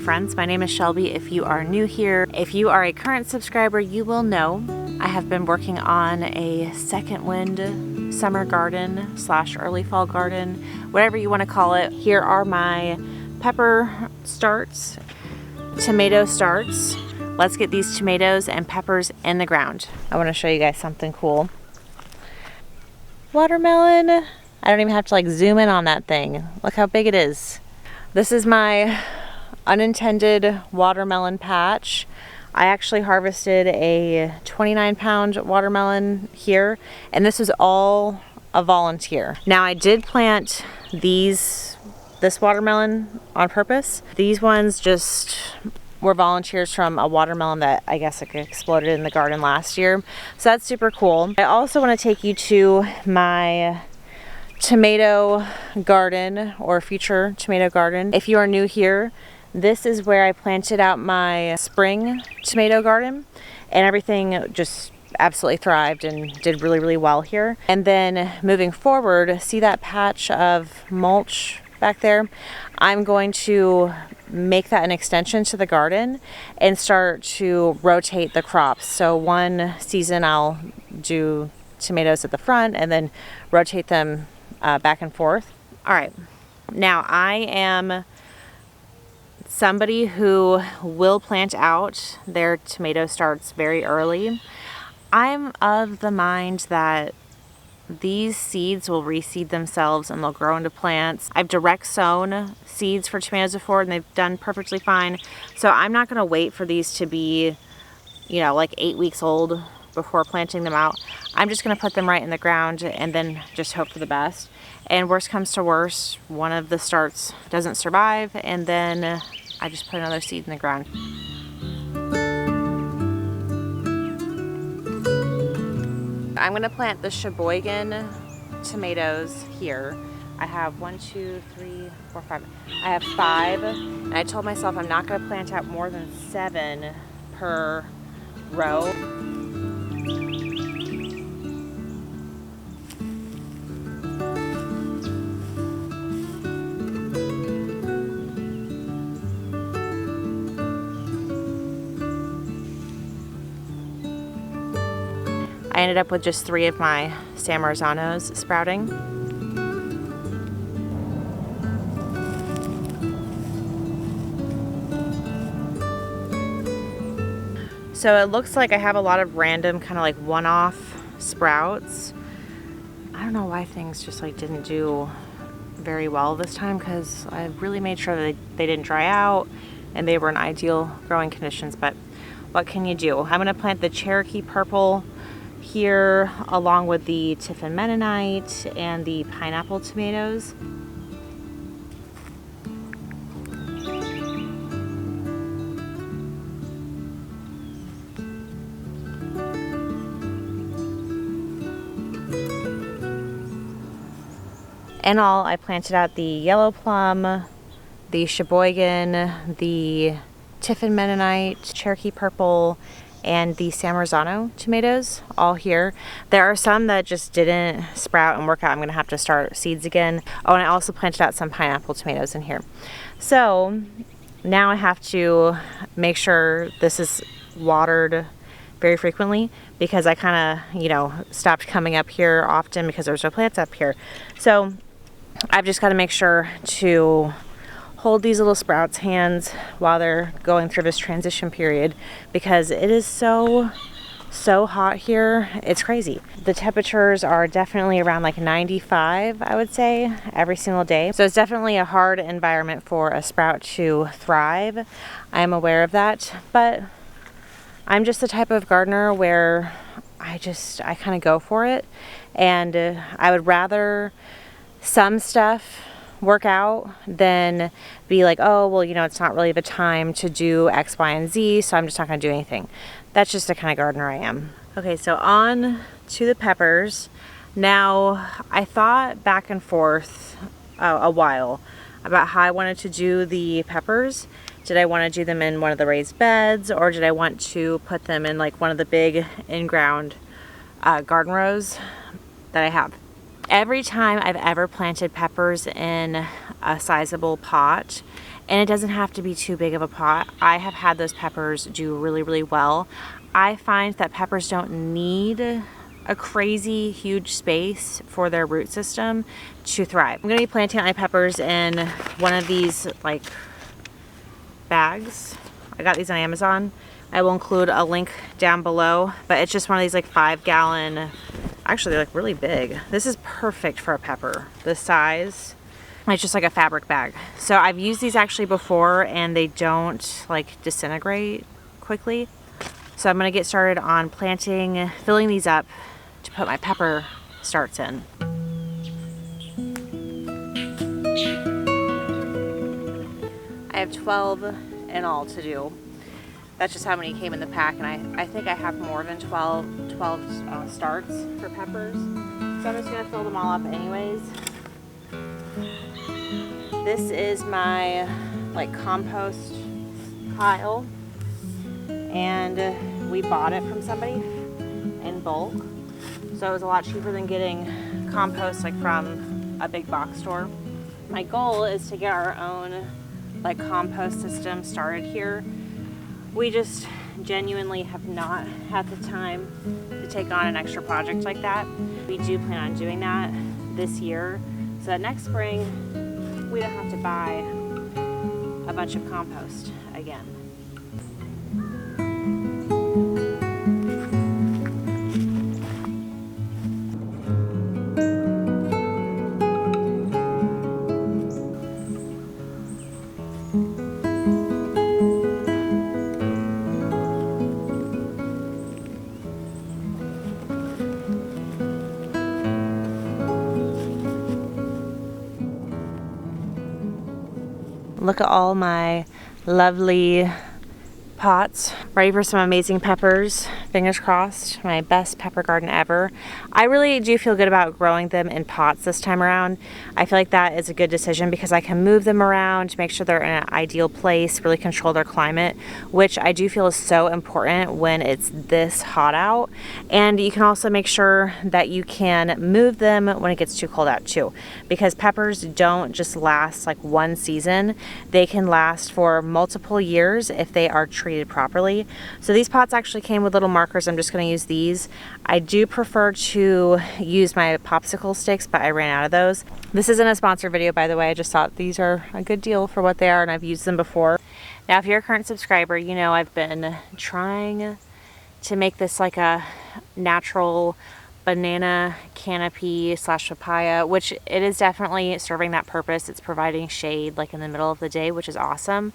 friends, my name is Shelby. If you are new here, if you are a current subscriber, you will know I have been working on a second wind summer garden / early fall garden, whatever you want to call it. Here are my pepper starts, tomato starts. Let's get these tomatoes and peppers in the ground. I want to show you guys something cool. Watermelon. I don't even have to like zoom in on that thing. Look how big it is. This is my unintended watermelon patch. I actually harvested a 29-pound watermelon here, and this was all a volunteer. Now I did plant this watermelon on purpose. These ones just were volunteers from a watermelon that I guess like exploded in the garden last year. So that's super cool. I also want to take you to my tomato garden or future tomato garden. If you are new here, this is where I planted out my spring tomato garden, and everything just absolutely thrived and did really, really well here. And then moving forward, see that patch of mulch back there? I'm going to make that an extension to the garden and start to rotate the crops. So one season I'll do tomatoes at the front and then rotate them back and forth. All right, now I am somebody who will plant out their tomato starts very early. I'm of the mind that these seeds will reseed themselves and they'll grow into plants. I've direct sown seeds for tomatoes before and they've done perfectly fine. So I'm not gonna wait for these to be, you know, like 8 weeks old before planting them out. I'm just gonna put them right in the ground and then just hope for the best. And worst comes to worst, one of the starts doesn't survive, and then I just put another seed in the ground. I'm gonna plant the Sheboygan tomatoes here. I have 1, 2, 3, 4, 5. I have 5, and I told myself I'm not gonna plant out more than 7 per row. I ended up with just 3 of my San Marzanos sprouting. So it looks like I have a lot of random kind of like one-off sprouts. I don't know why things just like didn't do very well this time, because I really made sure that they didn't dry out and they were in ideal growing conditions, but what can you do? I'm gonna plant the Cherokee Purple here along with the Tiffin Mennonite and the pineapple tomatoes. In all, I planted out the yellow plum, the Sheboygan, the Tiffin Mennonite, Cherokee Purple, and the San Marzano tomatoes all here. There are some that just didn't sprout and work out. I'm gonna have to start seeds again. Oh, and I also planted out some pineapple tomatoes in here. So now I have to make sure this is watered very frequently, because I kind of, you know, stopped coming up here often because there's no plants up here. So I've just got to make sure to hold these little sprouts hands while they're going through this transition period, because it is so hot here. It's crazy. The temperatures are definitely around like 95, I would say, every single day. So it's definitely a hard environment for a sprout to thrive. I'm aware of that, but I'm just the type of gardener where I kind of go for it, and I would rather some stuff work out than be like, oh, well, you know, it's not really the time to do X, Y, and Z, so I'm just not going to do anything. That's just the kind of gardener I am. Okay, so on to the peppers. Now, I thought back and forth a while about how I wanted to do the peppers. Did I want to do them in one of the raised beds, or did I want to put them in like one of the big in-ground garden rows that I have? Every time I've ever planted peppers in a sizable pot, and it doesn't have to be too big of a pot. I have had those peppers do really, really well. I find that peppers don't need a crazy huge space for their root system to thrive. I'm gonna be planting my peppers in one of these like bags. I got these on Amazon. I will include a link down below, but it's just one of these like 5-gallon, actually they're like really big. This is perfect for a pepper, this size. It's just like a fabric bag. So I've used these actually before and they don't like disintegrate quickly. So I'm gonna get started on planting, filling these up to put my pepper starts in. I have 12 in all to do. That's just how many came in the pack, and I think I have more than 12 starts for peppers. So I'm just gonna fill them all up anyways. This is my like compost pile, and we bought it from somebody in bulk. So it was a lot cheaper than getting compost like from a big box store. My goal is to get our own like compost system started here. We just genuinely have not had the time to take on an extra project like that. We do plan on doing that this year, so that next spring we don't have to buy a bunch of compost again. Look at all my lovely pots, ready for some amazing peppers. Fingers crossed, my best pepper garden ever. I really do feel good about growing them in pots this time around. I feel like that is a good decision because I can move them around to make sure they're in an ideal place, really control their climate, which I do feel is so important when it's this hot out. And you can also make sure that you can move them when it gets too cold out too, because peppers don't just last like one season. They can last for multiple years if they are treated properly. So these pots actually came with little markers. I'm just going to use these. I do prefer to use my popsicle sticks, but I ran out of those. This isn't a sponsored video, by the way. I just thought these are a good deal for what they are, and I've used them before. Now, if you're a current subscriber, you know I've been trying to make this like a natural banana canopy slash papaya, which it is definitely serving that purpose. It's providing shade like in the middle of the day, which is awesome.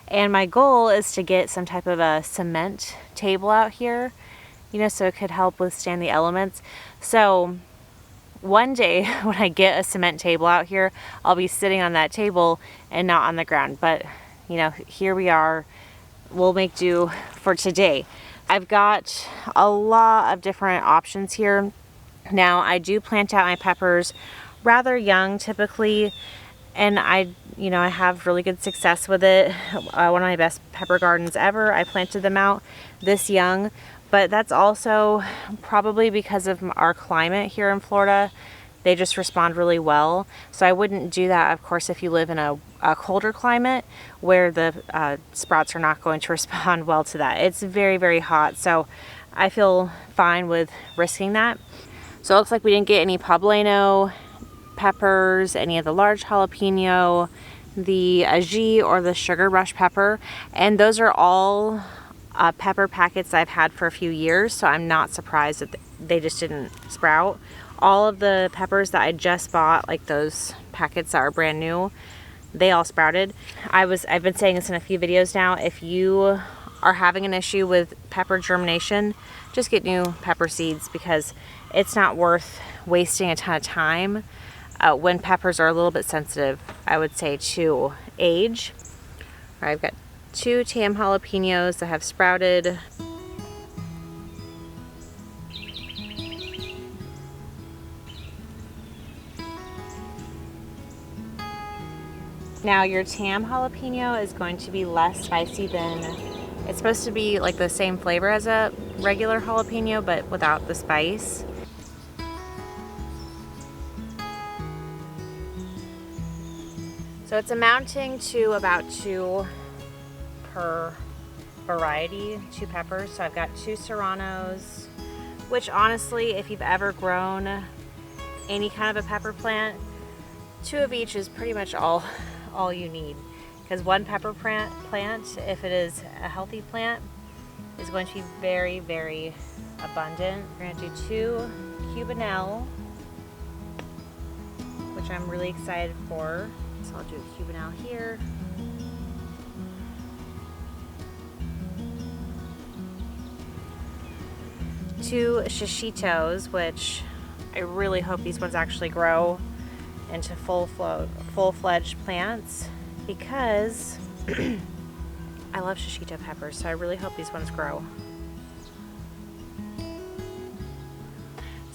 And my goal is to get some type of a cement table out here, you know, so it could help withstand the elements. So one day when I get a cement table out here, I'll be sitting on that table and not on the ground. But, you know, here we are. We'll make do for today. I've got a lot of different options here. Now, I do plant out my peppers rather young typically, and I have really good success with it. One of my best pepper gardens ever. I planted them out this young, but that's also probably because of our climate here in Florida. They just respond really well. So I wouldn't do that, of course, if you live in a colder climate where the sprouts are not going to respond well to that. It's very, very hot, so I feel fine with risking that. So it looks like we didn't get any poblano peppers, any of the large jalapeno, the ají or the sugar rush pepper, and those are all pepper packets I've had for a few years, so I'm not surprised that they just didn't sprout. All of the peppers that I just bought, like those packets that are brand new, they all sprouted. I've been saying this in a few videos now, if you are having an issue with pepper germination, just get new pepper seeds, because it's not worth wasting a ton of time when peppers are a little bit sensitive, I would say, to age. All right, I've got 2 tam jalapenos that have sprouted. Now, your tam jalapeno is going to be less spicy than, it's supposed to be like the same flavor as a regular jalapeno, but without the spice. So So it's amounting to about 2 per variety, 2 peppers. So I've got 2 serranos, which honestly, if you've ever grown any kind of a pepper plant, 2 of each is pretty much all you need. Because 1 pepper plant, if it is a healthy plant, is going to be very, very abundant. We're going to do 2 cubanelle, which I'm really excited for. So I'll do a cubanelle here. Two shishitos, which I really hope these ones actually grow into full-fledged plants, because I love shishito peppers, so I really hope these ones grow.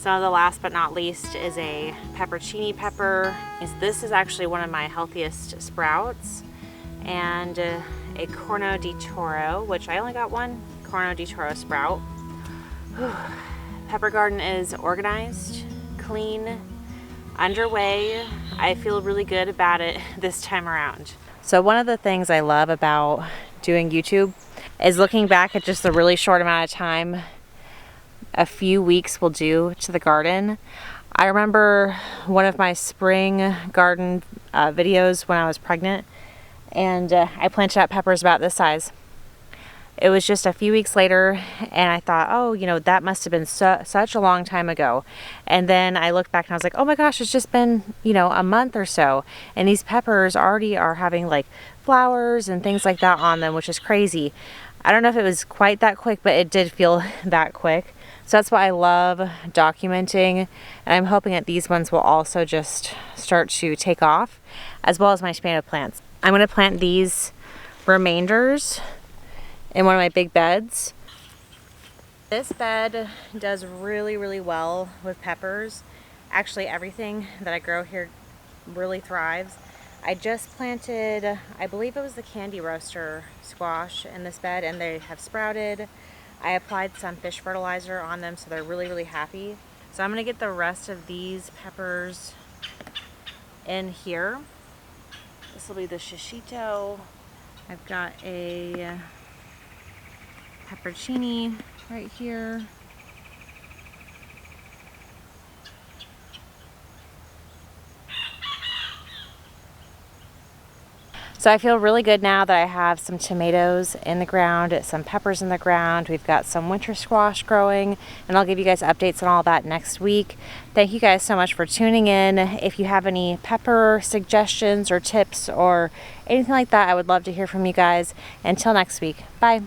So the last but not least is a peppercini pepper. This is actually one of my healthiest sprouts, and a Corno di Toro, which I only got 1 Corno di Toro sprout. Pepper garden is organized, clean, underway. I feel really good about it this time around. So one of the things I love about doing YouTube is looking back at just a really short amount of time a few weeks will do to the garden. I remember one of my spring garden videos when I was pregnant, and I planted out peppers about this size. It was just a few weeks later, and I thought, oh, you know, that must have been such a long time ago. And then I looked back and I was like, oh my gosh, it's just been, you know, a month or so. And these peppers already are having like flowers and things like that on them, which is crazy. I don't know if it was quite that quick, but it did feel that quick. So that's why I love documenting. And I'm hoping that these ones will also just start to take off, as well as my tomato plants. I'm going to plant these remainders in one of my big beds. This bed does really, really well with peppers. Actually, everything that I grow here really thrives. I just planted, I believe it was the candy roaster squash in this bed, and they have sprouted. I applied some fish fertilizer on them, so they're really, really happy. So I'm gonna get the rest of these peppers in here. This will be the shishito. I've got a peppercini right here. So I feel really good now that I have some tomatoes in the ground, some peppers in the ground. We've got some winter squash growing, and I'll give you guys updates on all that next week. Thank you guys so much for tuning in. If you have any pepper suggestions or tips or anything like that, I would love to hear from you guys. Until next week, bye.